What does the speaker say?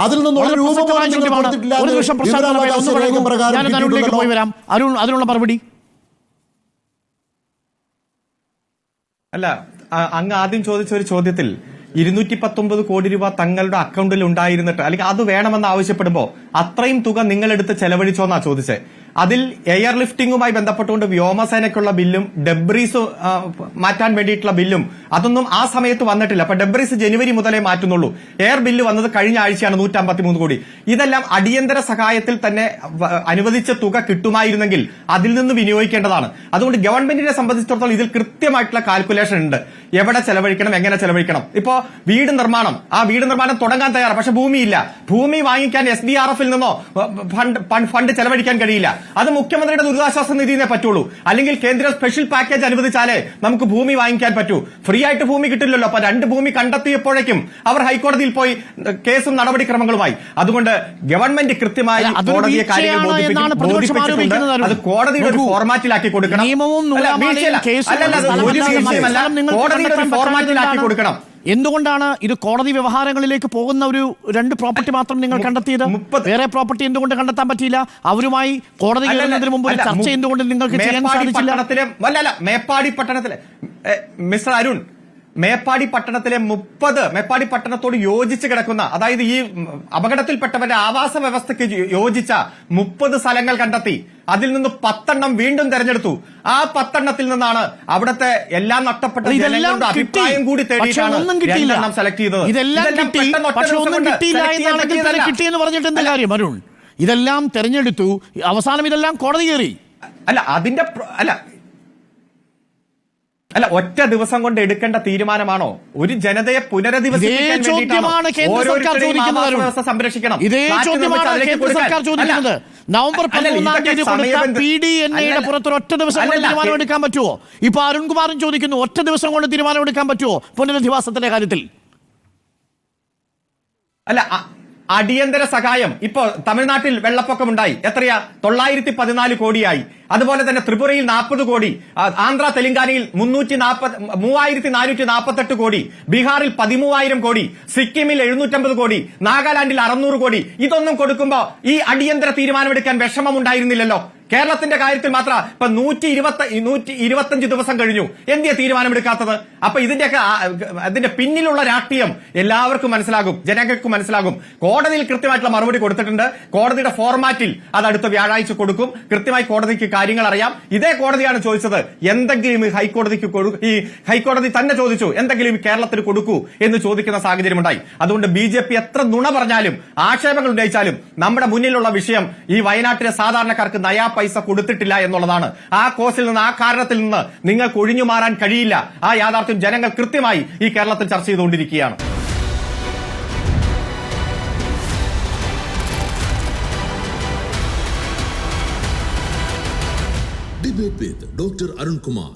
അതിൽ നിന്നുള്ള രൂപ പോയി വരാം. അതിനുള്ള മറുപടി അല്ല, അങ്ങ് ആദ്യം ചോദിച്ച ഒരു ചോദ്യത്തിൽ 219 കോടി രൂപ തങ്ങളുടെ അക്കൗണ്ടിൽ ഉണ്ടായിരുന്നിട്ട് അല്ലെങ്കിൽ അത് വേണമെന്ന് ആവശ്യപ്പെടുമ്പോൾ അത്രയും തുക നിങ്ങളെടുത്ത് ചെലവഴിച്ചോന്നാ ചോദിച്ചത്. അതിൽ എയർ ലിഫ്റ്റിംഗുമായി ബന്ധപ്പെട്ടുകൊണ്ട് വ്യോമസേനയ്ക്കുള്ള ബില്ലും ഡെബ്രീസ് മാറ്റാൻ വേണ്ടിയിട്ടുള്ള ബില്ലും അതൊന്നും ആ സമയത്ത് വന്നിട്ടില്ല. അപ്പൊ ഡെബ്രീസ് ജനുവരി മുതലേ മാറ്റുന്നുള്ളൂ. എയർ ബില്ല് വന്നത് കഴിഞ്ഞ ആഴ്ചയാണ് 153 കോടി. ഇതെല്ലാം അടിയന്തര സഹായത്തിൽ തന്നെ അനുവദിച്ച തുക കിട്ടുമായിരുന്നെങ്കിൽ അതിൽ നിന്ന് വിനിയോഗിക്കേണ്ടതാണ്. അതുകൊണ്ട് ഗവൺമെന്റിനെ സംബന്ധിച്ചിടത്തോളം ഇതിൽ കൃത്യമായിട്ടുള്ള കാൽക്കുലേഷൻ ഉണ്ട്. എവിടെ ചെലവഴിക്കണം, എങ്ങനെ ചെലവഴിക്കണം. ഇപ്പോ വീട് നിർമ്മാണം, ആ വീട് നിർമ്മാണം തുടങ്ങാൻ തയ്യാറാണ്, പക്ഷെ ഭൂമിയില്ല. ഭൂമി വാങ്ങിക്കാൻ SDRF നിന്നോ ഫണ്ട് ചെലവഴിക്കാൻ കഴിയില്ല. അത് മുഖ്യമന്ത്രിയുടെ ദുരിതാശ്വാസ നിധിയെ പറ്റുള്ളൂ. അല്ലെങ്കിൽ കേന്ദ്ര സ്പെഷ്യൽ പാക്കേജ് അനുവദിച്ചാലേ നമുക്ക് ഭൂമി വാങ്ങിക്കാൻ പറ്റൂ. ഫ്രീ ആയിട്ട് ഭൂമി കിട്ടില്ലല്ലോ. അപ്പൊ 2 ഭൂമി കണ്ടെത്തിയപ്പോഴേക്കും അവർ ഹൈക്കോടതിയിൽ പോയി കേസും നടപടിക്രമങ്ങളുമായി. അതുകൊണ്ട് ഗവൺമെന്റ് കൃത്യമായി കോടതിയെ കാര്യങ്ങൾ ബോധിപ്പിച്ചിട്ടുണ്ട്. അത് കോടതിയുടെ ഒരു ഫോർമാറ്റിലാക്കി കൊടുക്കണം. കോടതിയുടെ ഒരു ഫോർമാറ്റിലാക്കി കൊടുക്കണം. എന്തുകൊണ്ടാണ് ഇത് കോടതി വ്യവഹാരങ്ങളിലേക്ക് പോകുന്ന ഒരു 2 പ്രോപ്പർട്ടി മാത്രം നിങ്ങൾ കണ്ടെത്തിയത്? വേറെ പ്രോപ്പർട്ടി എന്തുകൊണ്ട് കണ്ടെത്താൻ പറ്റിയില്ല? അവരുമായി കോടതി കയറുന്നതിന് മുമ്പ് ചർച്ച എന്തുകൊണ്ട് നിങ്ങൾക്ക് ചെയ്യാൻ സാധിച്ചില്ല? മേപ്പാടി പട്ടണത്തിലെ മിസ്റ്റർ അരുൺ, മേപ്പാടി പട്ടണത്തിലെ 30 മേപ്പാടി പട്ടണത്തോട് യോജിച്ച് കിടക്കുന്ന, അതായത് ഈ അപകടത്തിൽപ്പെട്ടവരുടെ ആവാസ വ്യവസ്ഥയ്ക്ക് യോജിച്ച 30 സ്ഥലങ്ങൾ കണ്ടെത്തി. അതിൽ നിന്ന് 10 എണ്ണം വീണ്ടും തെരഞ്ഞെടുത്തു. ആ 10 എണ്ണത്തിൽ നിന്നാണ് അവിടുത്തെ എല്ലാം നഷ്ടപ്പെട്ട ജനങ്ങളുടെ അഭിപ്രായം കൂടി തേടിയിട്ടാണ് 2 എണ്ണം സെലക്ട് ചെയ്തത്. കിട്ടിയെന്ന് പറഞ്ഞിട്ട് എന്ത് കാര്യം അരുൺ? ഇതെല്ലാം തെരഞ്ഞെടുത്തു, അവസാനം ഇതെല്ലാം കോടതി കയറി. അല്ല ഒറ്റ ദിവസം കൊണ്ട് എടുക്കേണ്ട തീരുമാനമാണോ? ഒരു ജനതയെ പുനരധിവസിപ്പിക്കാൻ സംരക്ഷിക്കണം. ഇതേ ചോദ്യമാണ് കേന്ദ്ര സർക്കാർ ചോദിക്കുന്നത്. നവംബർ 13-ാം തീയതി കൊടുത്ത PDNA-യുടെ പുറത്ത് ഒറ്റ ദിവസം കൊണ്ട് തീരുമാനമെടുക്കാൻ പറ്റുമോ? ഇപ്പൊ അരുൺകുമാറും ചോദിക്കുന്നു, ഒറ്റ ദിവസം കൊണ്ട് തീരുമാനമെടുക്കാൻ പറ്റുമോ പുനരധിവാസത്തിന്റെ കാര്യത്തിൽ? അല്ല, അടിയന്തര സഹായം ഇപ്പോ തമിഴ്നാട്ടിൽ വെള്ളപ്പൊക്കമുണ്ടായി. എത്രയാ? 914 കോടിയായി. അതുപോലെ തന്നെ ത്രിപുരയിൽ 40 കോടി, ആന്ധ്ര തെലങ്കാനയിൽ 3448 കോടി, ബീഹാറിൽ 13,000 കോടി, സിക്കിമിൽ 750 കോടി, നാഗാലാൻഡിൽ 600 കോടി. ഇതൊന്നും കൊടുക്കുമ്പോ ഈ അടിയന്തര തീരുമാനമെടുക്കാൻ വിഷമമുണ്ടായിരുന്നില്ലല്ലോ. കേരളത്തിന്റെ കാര്യത്തിൽ മാത്രം ഇപ്പൊ 125 ദിവസം കഴിഞ്ഞു. എന്തിയാ തീരുമാനമെടുക്കാത്തത്? അപ്പൊ അതിന്റെ പിന്നിലുള്ള രാഷ്ട്രീയം എല്ലാവർക്കും മനസ്സിലാകും, ജനങ്ങൾക്ക് മനസ്സിലാകും. കോടതിയിൽ കൃത്യമായിട്ടുള്ള മറുപടി കൊടുത്തിട്ടുണ്ട്. കോടതിയുടെ ഫോർമാറ്റിൽ അത് അടുത്ത വ്യാഴാഴ്ച കൊടുക്കും. കൃത്യമായി കോടതിക്ക് കാര്യങ്ങൾ അറിയാം. ഇതേ കോടതിയാണ് ചോദിച്ചത് എന്തെങ്കിലും ഈ ഹൈക്കോടതി തന്നെ ചോദിച്ചു എന്തെങ്കിലും കേരളത്തിന് കൊടുക്കൂ എന്ന് ചോദിക്കുന്ന സാഹചര്യമുണ്ടായി. അതുകൊണ്ട് BJP എത്ര നുണ പറഞ്ഞാലും ആക്ഷേപങ്ങൾ ഉന്നയിച്ചാലും നമ്മുടെ മുന്നിലുള്ള വിഷയം ഈ വയനാട്ടിലെ സാധാരണക്കാർക്ക് നയാ പൈസ കൊടുത്തിട്ടില്ല എന്നുള്ളതാണ്. ആ കോസിൽ നിന്ന്, ആ കാരണത്തിൽ നിന്ന് നിങ്ങൾക്ക് ഒഴിഞ്ഞു മാറാൻ കഴിയില്ല. ആ യാഥാർത്ഥ്യം ജനങ്ങൾ കൃത്യമായി ഈ കേരളത്തിൽ ചർച്ച ചെയ്തുകൊണ്ടിരിക്കുകയാണ്. Debate with Dr. Arun Kumar.